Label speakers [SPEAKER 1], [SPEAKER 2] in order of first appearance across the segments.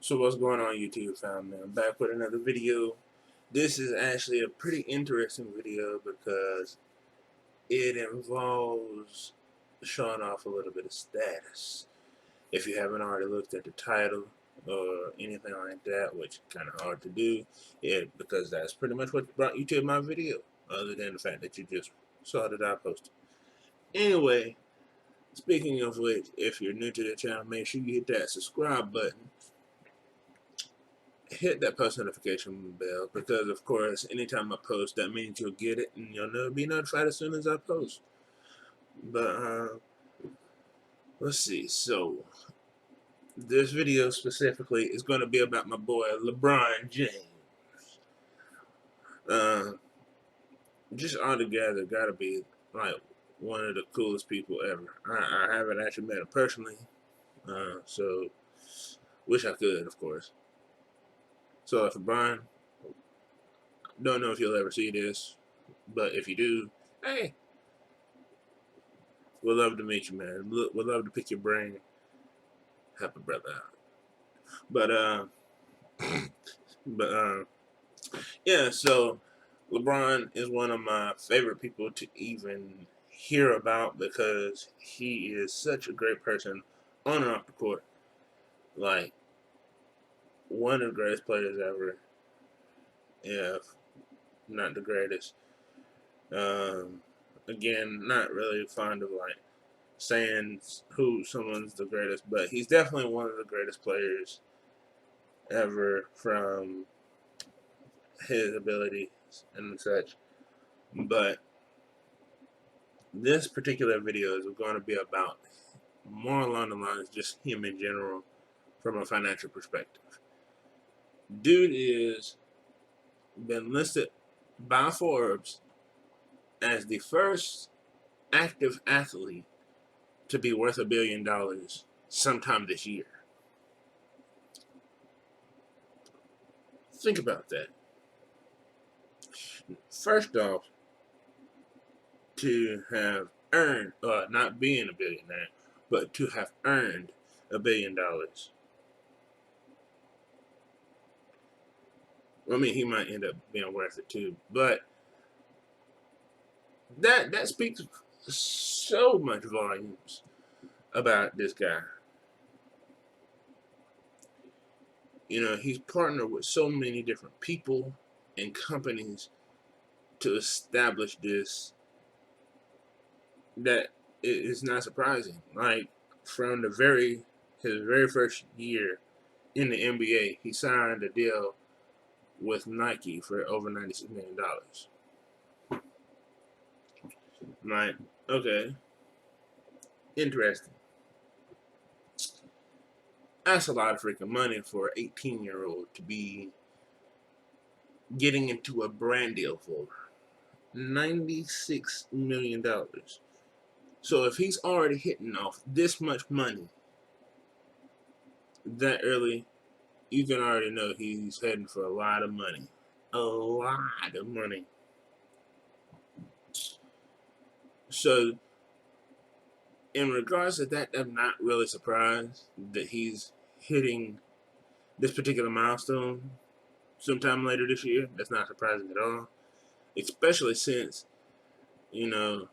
[SPEAKER 1] So what's going on, YouTube fam? I'm back with another video. This is actually a pretty interesting video because it involves showing off a little bit of status. If you haven't already looked at the title or anything like that, which is kind of hard to do, because that's pretty much what brought you to my video, other than the fact that you just saw that I posted. Anyway, speaking of which, if you're new to the channel, make sure you hit that subscribe button, hit that post notification bell, because of course anytime I post, that means you'll get it and you'll be notified as soon as I post. But let's see. So this video specifically is going to be about my boy LeBron James. uh just altogether gotta be like one of the coolest people ever. I haven't actually met him personally, so wish I could, of course. So if LeBron, don't know if you'll ever see this, but if you do, hey, we'd love to meet you, man. We'd love to pick your brain, help a brother out. But yeah. So LeBron is one of my favorite people to even hear about because he is such a great person on and off the court. Like one of the greatest players ever, if not the greatest. Um, Again, not really fond of like saying who someone's the greatest, but he's definitely one of the greatest players ever from his abilities and such. But this particular video is going to be about more along the lines just him in general from a financial perspective. Dude is been listed by Forbes as the first active athlete to be worth $1 billion sometime this year. Think about that. First off, to have earned, not being a billionaire, but to have earned $1 billion. I mean, he might end up being worth it too, but that speaks so much volumes about this guy. You know, he's partnered with so many different people and companies to establish this that it is not surprising. Like from his very first year in the NBA, he signed a deal with Nike for over $96 million. Like, okay, interesting. That's a lot of freaking money for an 18-year-old to be getting into a brand deal for. $96 million. So if he's already hitting off this much money that early, you can already know he's heading for a lot of money. A lot of money. So in regards to that, I'm not really surprised that he's hitting this particular milestone sometime later this year. That's not surprising at all. Especially since, you know,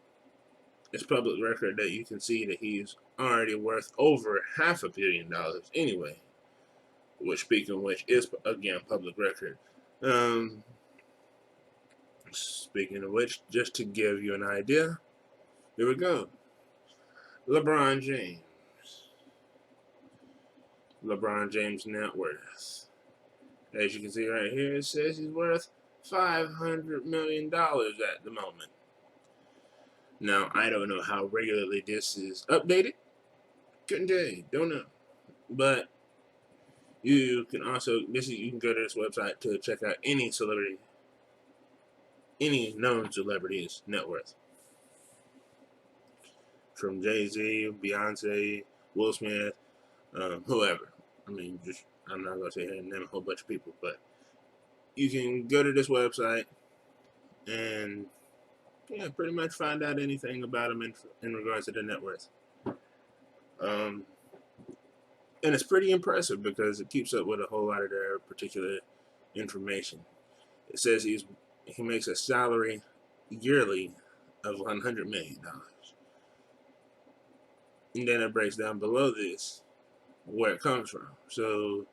[SPEAKER 1] it's public record that you can see that he's already worth over $500 million anyway. Which, speaking of which, is again public record. Speaking of which, just to give you an idea, here we go. LeBron James. LeBron James' net worth. As you can see right here, it says he's worth $500 million at the moment. Now, I don't know how regularly this is updated. Couldn't tell you. Don't know. But you can also, you can go to this website to check out any celebrity, any known celebrity's net worth. From Jay-Z, Beyonce, Will Smith, whoever. I mean, I'm not going to say here and name a whole bunch of people, but you can go to this website and, yeah, pretty much find out anything about them in regards to their net worth. and it's pretty impressive because it keeps up with a whole lot of their particular information. It says he makes a salary yearly of $100 million, and then it breaks down below this where it comes from. So,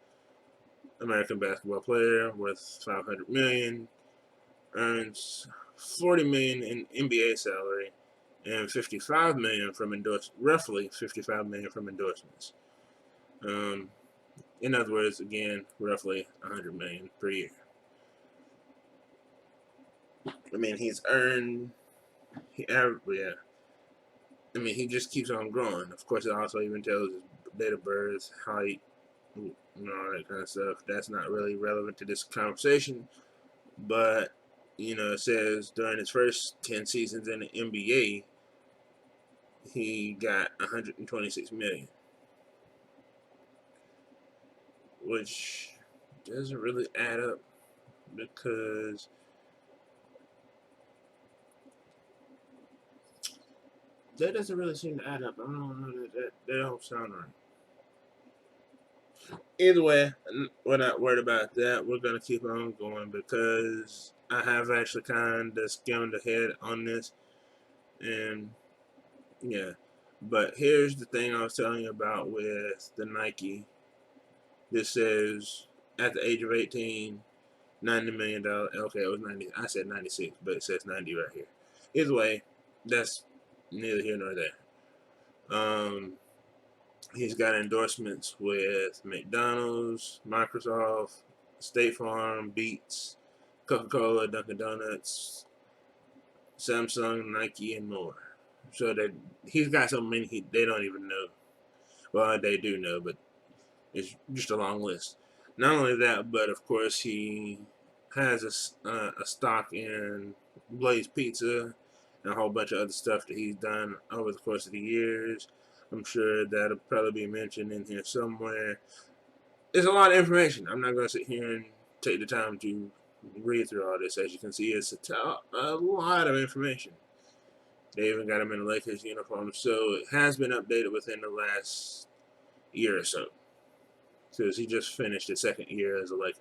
[SPEAKER 1] American basketball player worth 500 million earns 40 million in NBA salary and 55 million from roughly 55 million from endorsements. Um, in other words, again, roughly 100 million per year. I mean, he's earned yeah. I mean, he just keeps on growing. Of course, it also even tells his date of birth, height, all that kind of stuff. That's not really relevant to this conversation, but it says during his first 10 seasons in the NBA, he got 126 million, which doesn't really add up because that doesn't really seem to add up. I don't know that don't sound right. Either way, we're not worried about that. We're gonna keep on going because I have actually kind of skimmed ahead on this, and yeah. But here's the thing I was telling you about with the Nike. This says at the age of 18, $90 million. Okay, it was 90. I said 96, but it says 90 right here. Either way, that's neither here nor there. He's got endorsements with McDonald's, Microsoft, State Farm, Beats, Coca-Cola, Dunkin' Donuts, Samsung, Nike, and more. So that he's got so many they don't even know. Well, they do know, but it's just a long list. Not only that, but of course he has a stock in Blaze Pizza and a whole bunch of other stuff that he's done over the course of the years. I'm sure that'll probably be mentioned in here somewhere. It's a lot of information. I'm not going to sit here and take the time to read through all this. As you can see, it's a lot of information. They even got him in a Lakers uniform, so it has been updated within the last year or so. Because he just finished his second year as a Laker.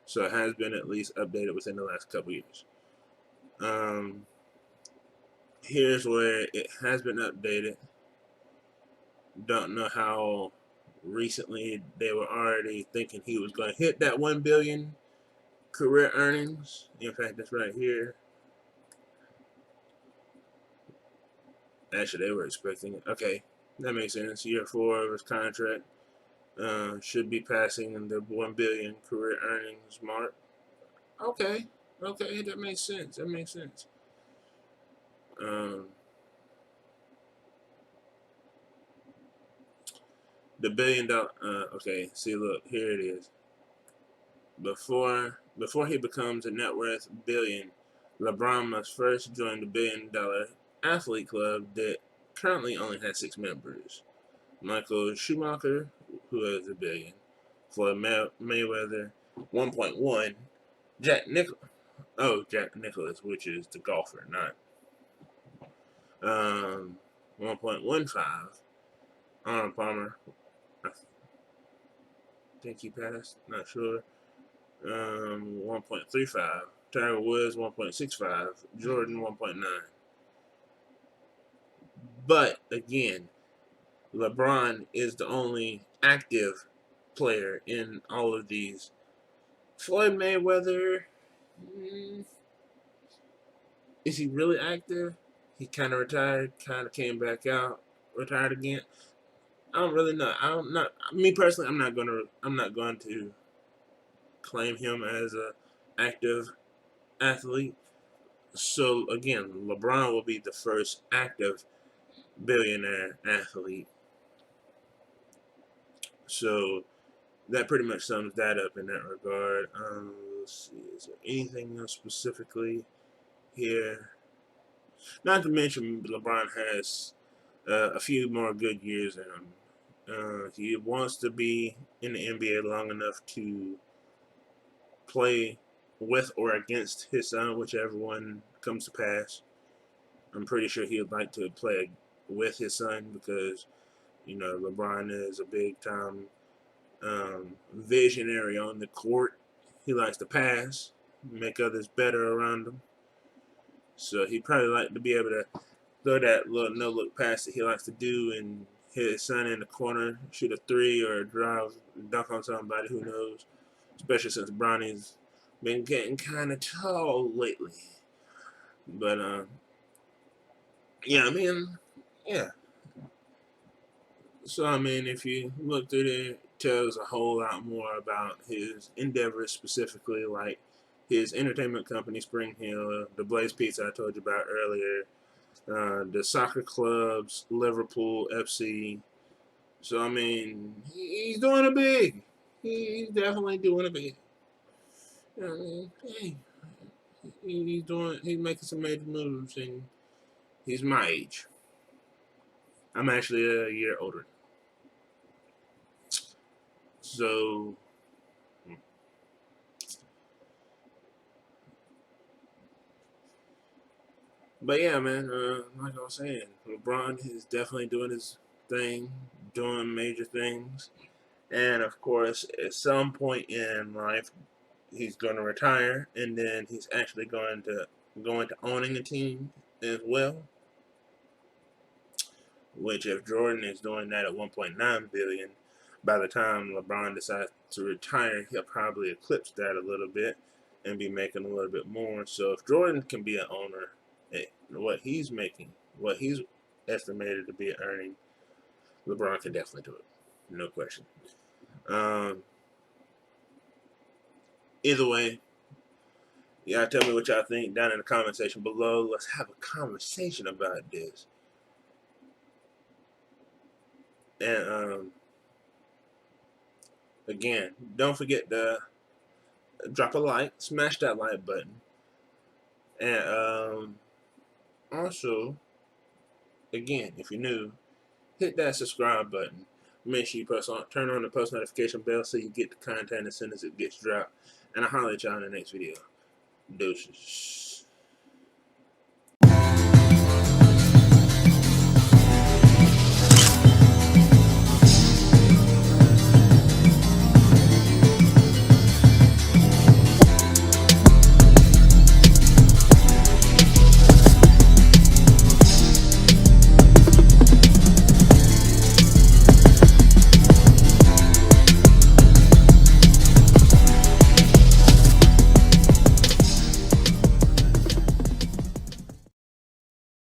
[SPEAKER 1] So it has been at least updated within the last couple years. Um, Here's where it has been updated. Don't know how recently they were already thinking he was going to hit that 1 billion career earnings. In fact, that's right here. Actually, they were expecting it. Okay, that makes sense. Year 4 of his contract should be passing the 1 billion career earnings mark. Okay, okay, that makes sense. That makes sense. Um, the $1 billion. Okay, see, look, here it is. Before he becomes a net worth billion, LeBron must first join the $1 billion athlete club that currently only has 6 members. Michael Schumacher, who has a billion, Floyd Mayweather, 1.1, Jack Nicklaus, which is the golfer, not 1.15. Arnold Palmer, I think he passed, not sure. 1.35. Tiger Woods 1.65. Jordan 1.9. But again, LeBron is the only active player in all of these. Floyd Mayweather, mm, is he really active? He kind of retired, kind of came back out, retired again. I don't really know. I'm not me personally. I'm not going to claim him as a active athlete. So again, LeBron will be the first active billionaire athlete. So that pretty much sums that up in that regard. Let's see, is there anything else specifically here? Not to mention, LeBron has a few more good years in him. He wants to be in the NBA long enough to play with or against his son, whichever one comes to pass. I'm pretty sure he would like to play with his son because LeBron is a big time visionary on the court. He likes to pass, make others better around him. So he probably like to be able to throw that little no look pass that he likes to do and hit his son in the corner, shoot a three or a drive, dunk on somebody. Who knows? Especially since Bronny's been getting kind of tall lately. But yeah, I mean, yeah. So I mean, if you look through there, it tells a whole lot more about his endeavors, specifically like his entertainment company, Spring Hill, the Blaze Pizza I told you about earlier, the soccer clubs, Liverpool FC. So I mean, he's doing it big. He's definitely doing it big. You know what I mean? Hey, he's making some major moves, and he's my age. I'm actually a year older. So, but yeah, man. Like I was saying, LeBron is definitely doing his thing, doing major things, and of course, at some point in life, he's going to retire, and then he's actually going to owning a team as well. Which, if Jordan is doing that at 1.9 billion, by the time LeBron decides to retire, he'll probably eclipse that a little bit and be making a little bit more. So, if Jordan can be an owner at what he's making, what he's estimated to be earning, LeBron can definitely do it, no question. Um, Either way, y'all tell me what y'all think down in the comment section below. Let's have a conversation about this. And again, don't forget to drop a like, smash that like button, and also, again, if you're new, hit that subscribe button. Make sure you turn on the post notification bell so you get the content as soon as it gets dropped. And I'll holler at y'all in the next video. Deuces.